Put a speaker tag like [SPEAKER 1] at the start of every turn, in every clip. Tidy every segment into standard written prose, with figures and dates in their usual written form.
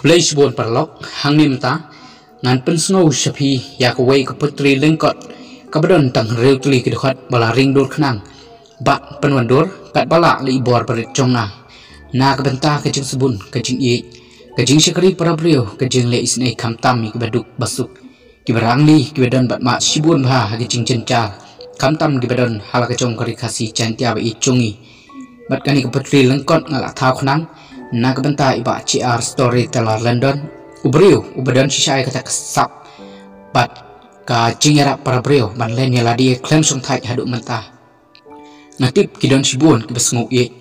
[SPEAKER 1] Kulai sibon parlok hang nim ta ngan pen snow shapi ya kawai ka putri lengkot kabadon tang reu tuli kidokhat bala ring dur khnang bak penwandur kat bala li bor parit chonga na ka benta ka jing subun ka jing e ka jing shakari parabrio ka jing le isnei khamtam mi baduk basuk kibarang li kibadon bat ma sibun bha ka jing chencha khamtam kibadon halaka chong kari khasi chantia ba i chungi bat kani ka putri lengkot ngala thau khnang na ka benta iba CR story teller London ubrio ubadon shisai kata sap bat ka jingera parabrio ban len yala dia klem song thai hadu menta natip kidon sibun ke besngu ye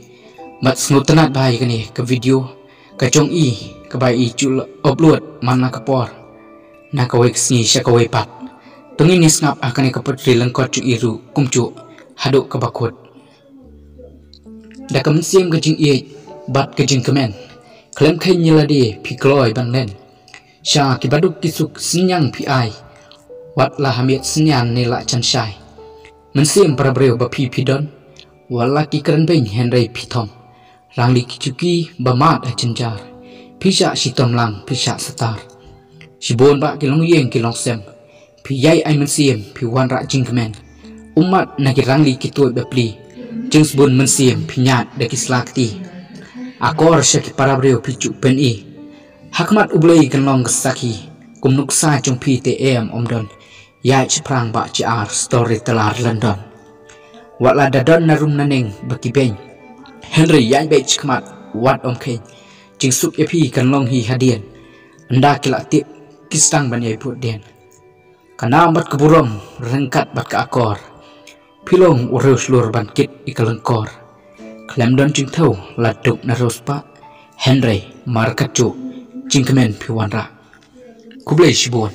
[SPEAKER 1] bat sngu tenat bai kani ke video ka chong i ka bai i chul upload mana ka por na ka wek sni sha ka wei pat tungin ni snap akani ka putri lengkot chu iru kumchu hadu ka bakut da kam sim ka jing ye bat ke jing kemen klem khay nyala dia pikloi ban len sha ki baduk kisuk senyang pi ai wat la hamit senyan ni la chan shai mensim parabrio ba pi pidon wala ki kran ben henry pithom rangli kichuki ba mat a chenjar pisha sitom lang pisha satar sibon ba kilong yeng kilong sem pi yai ai mensim pi wan ra jingmen umat na ki rangli kitoi ba pli jings bun mensim pi nyat de kislakti akor syaki parabrio picu pen i hakmat ublei kenlong kesaki kumnuk sa chung PTM omdon yai prang ba CR story telar London wala dadon narum naneng baki beng Henry yai be chkmat wat omken jing sup epi kenlong hi hadian anda kilak tip kistang ban yai put den kana bat keburom rengkat bat ka akor pilong urus lur ban kit ikalengkor klem don jing thau laduk na rospa Henry markachu jingkemen piwanra kublai sibon